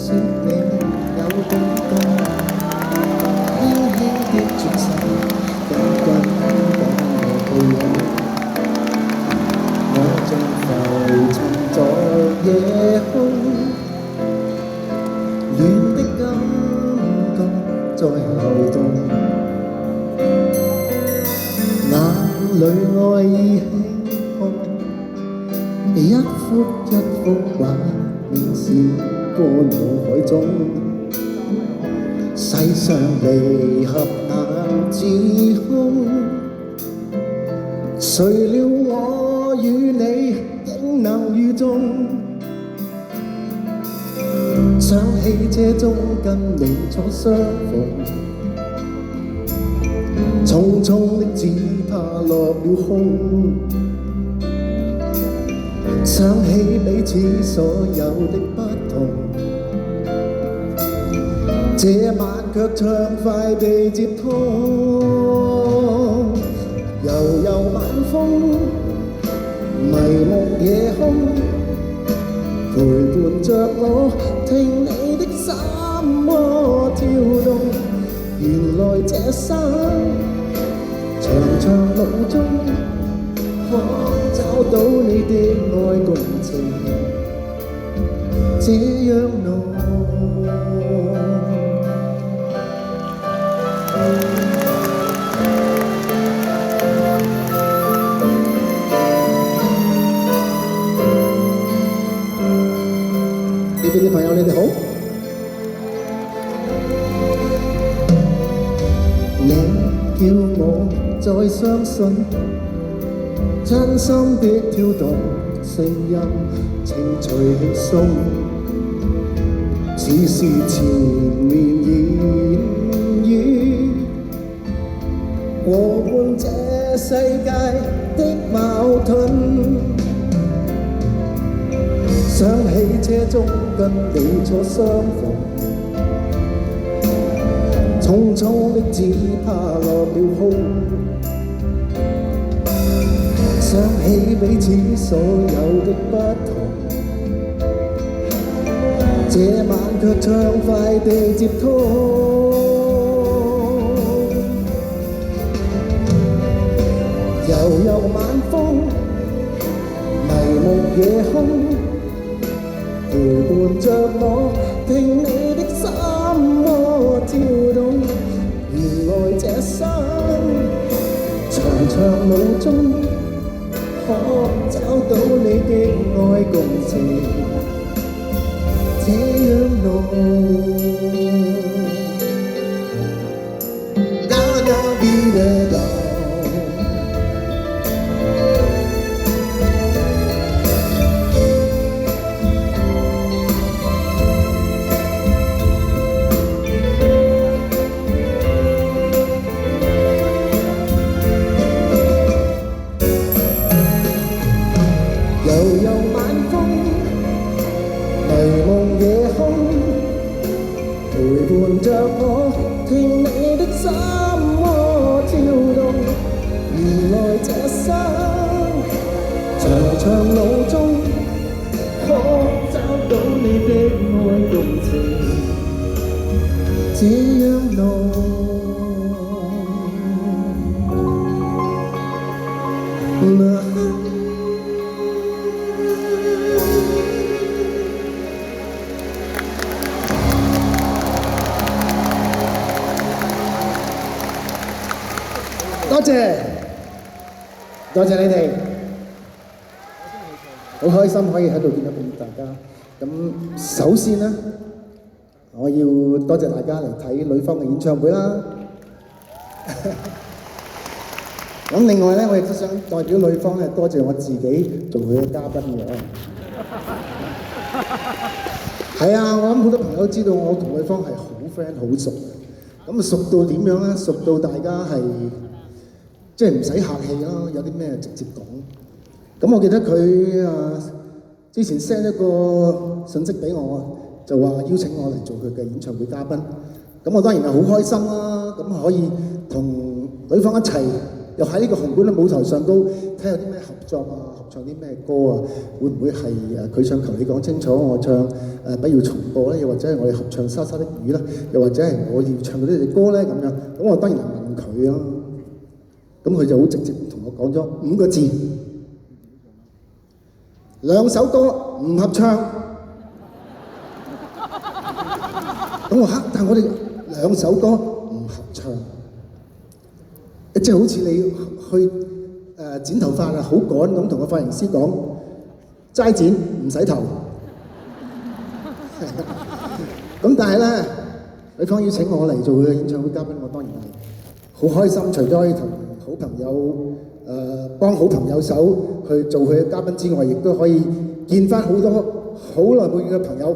說你有動動，輕輕的轉身，緊緊把我抱擁。我像浮沉在夜空，遠的感覺在流動，眼裏愛意輕看，一幅一幅畫面閃過腦海中，世上離合難自控，誰料我與你竟能遇中，想汽車中跟你初相逢，匆匆的只怕落了空，想起彼此所有的不同，這晚卻暢快地接通，悠悠晚風，迷目夜空，陪伴着我，聽你的心窩跳動。原來這生長長路中，可找到你的愛共情，這樣濃。呢邊啲朋友，你哋好。你叫我再相信，真心的跳動，聲音清脆輕鬆，似是纏綿言語，和伴這世界的矛盾。想起車中跟你初相逢，匆匆的只怕落了空，想起彼此所有的不同，這晚卻暢快地接通，悠悠晚風，迷目夜空，陪伴着我，聽你的心窩跳動。原來這生長長路中，可找到你的愛共情，這樣濃。多謝你哋，好開心可以喺度見到大家。咁首先呢，我要多謝大家嚟睇呂方嘅演唱會啦。咁另外呢，我亦都想代表呂方咧，多謝我自己做佢嘅嘉賓嘅。係啊，我諗好多朋友知道我同呂方係好 friend 好熟嘅。咁熟到點樣呢？熟到大家係即係唔使客氣咯，有啲咩直接講。咁我記得佢之前 send 一個信息俾我，就話邀請我嚟做佢嘅演唱會嘉賓。咁我當然係好開心啦，咁可以同呂方一齊又喺呢個紅館嘅舞台上高睇有啲咩合作啊，合唱啲咩歌啊，會唔會係佢唱求你講清楚，我唱不要重播咧，又或者係我哋合唱沙沙的雨咧，又或者係我要唱嗰啲隻歌咧咁樣，咁我當然係問佢咯。咁佢就好直接同我講咗5個字：2首歌唔合唱。咁我嚇，但係我哋2首歌唔合唱，即係好似你去剪頭髮啊，好趕咁同個髮型師講齋剪唔洗頭。咁但係咧，對方邀請我嚟做佢嘅演唱會嘉賓，我當然係好開心。除咗可以同好朋友幫好朋友手去做佢嘅嘉賓之外，亦都可以見翻好多好耐冇見嘅朋友。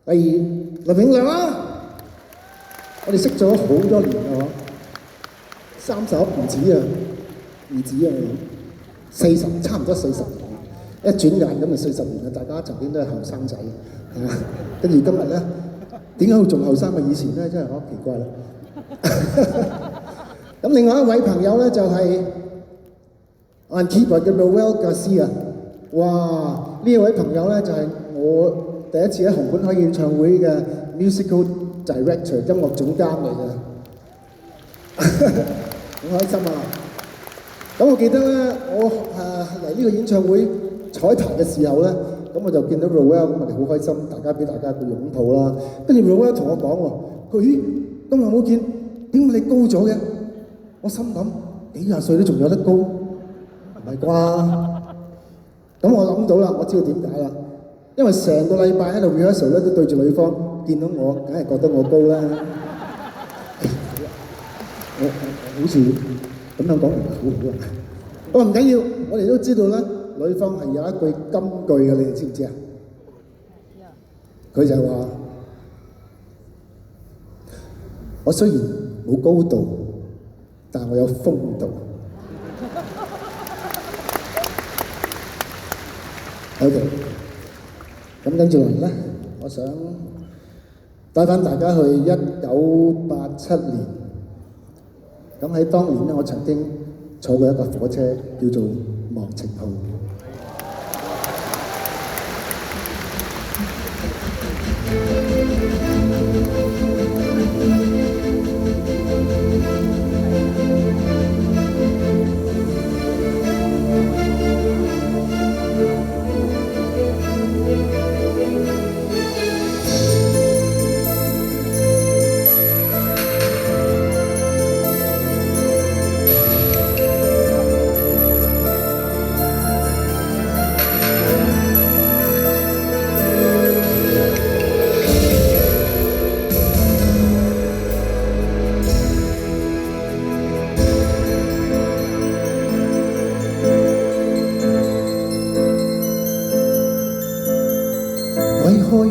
例如林永亮啦，我哋識咗好多年啦，30唔止啊，40差唔多40年，一轉眼咁就40年啦。大家曾經都係後生仔，係嘛？跟住今日咧，點解會仲後生過以前咧？真係好奇怪啦。咁另外一位朋友咧就係 on keyboard 嘅 Roel Garcia。哇！呢一位朋友咧就係我第一次喺紅館開演唱會嘅 musical director 音樂總監嚟嘅，好開心啊！咁我記得咧，我嚟呢個演唱會彩排嘅時候咧，咁我就見到 Roel， 咁我哋好開心，大家俾大家個擁抱啦。跟住 Roel 同我講喎，佢咦咁耐冇見，點解你高咗嘅？我心諗幾廿歲都仲有得高，唔係啩？咁我諗到啦，我知道點解啦。因為成個禮拜喺度 rehearsal 咧，都對住女方，見到我，梗係覺得我高啦。我好似咁樣講唔係好好啊。不過唔緊要，我哋都知道咧，女方係有一句金句嘅，你哋知唔知啊？佢就係話：我雖然冇高度，但我有風度。OK。咁跟住落嚟咧，我想帶翻大家去1987年。咁喺當年咧，我曾經坐過一架火車，叫做忘情號。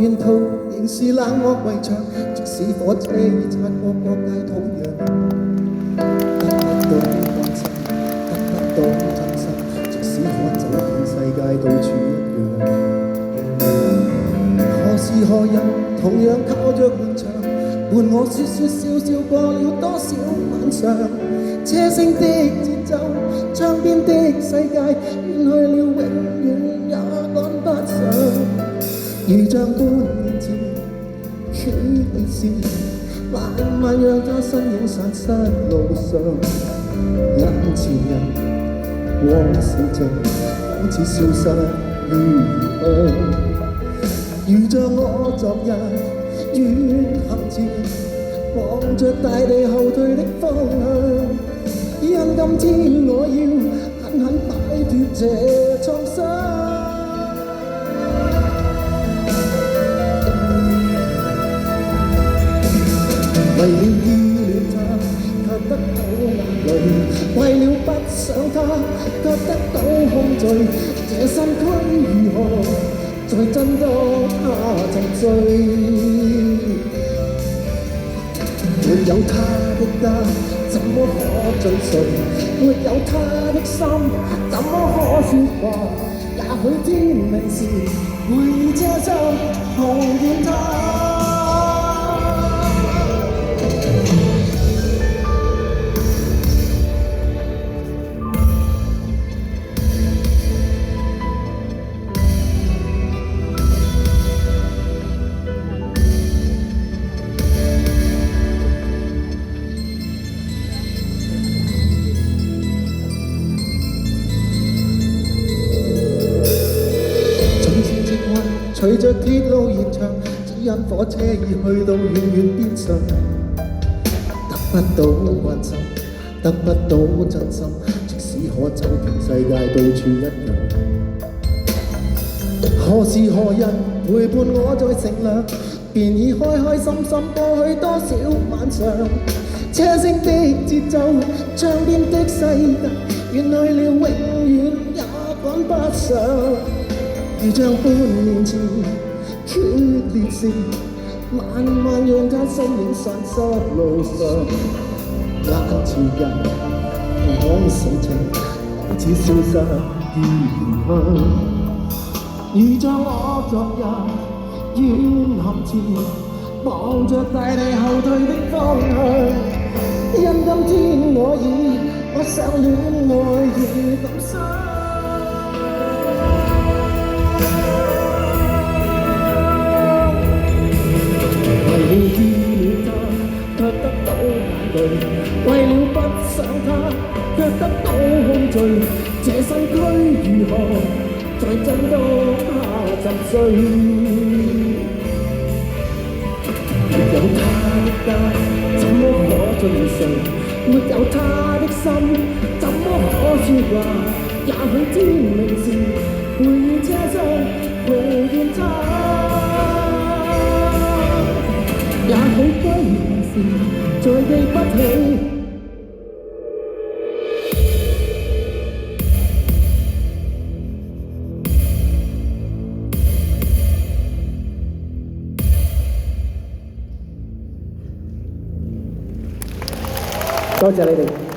沿途仍是冷漠圍牆，即使火車已擦過各界土壤，得不到關心，得不到真心，即使可走遍世界到處一樣。何時何人同樣靠着門牆，伴我說說笑笑過了多少晚上，車聲的節奏，窗邊的世界，遠去了永遠也趕不上。如像半年前起時，慢慢讓他身影散失路上。眼前人往事像仿似消失於夢，如像我昨日遠行前，望着大地後退的方向。因今天我要狠狠擺脫這創傷。為了依戀他，卻得到眼淚；為了不想他，卻得到空虛。這身軀如何再掙多他沉醉？沒有他的家，怎麼可追隨？沒有他的心，怎麼可說話？也許天明時會遮心看見他。場，只因火車已去到遠遠邊上，得不到關心，得不到真心，即使可走遍世界到處一樣。何時何日陪伴我在乘涼，便已開開心心過去多少晚上。車聲的節奏，窗邊的世界，原來了永遠也趕不上。如像半年前決裂時，慢慢讓它身影散失路上。眼前人講心情，好似消失於異鄉。如像我昨日遠行前，望着大地後退的方向。因今天我想戀愛如感傷。為了見了他，卻得到眼淚；為了不想他，卻得到空虛。這身軀如何在震動下沉睡？沒有他的家，怎麼可進睡？沒有他的心，怎麼可説話？也許天明時，陪於車廂夢見他；也許歸來時，再記不起。多謝你哋。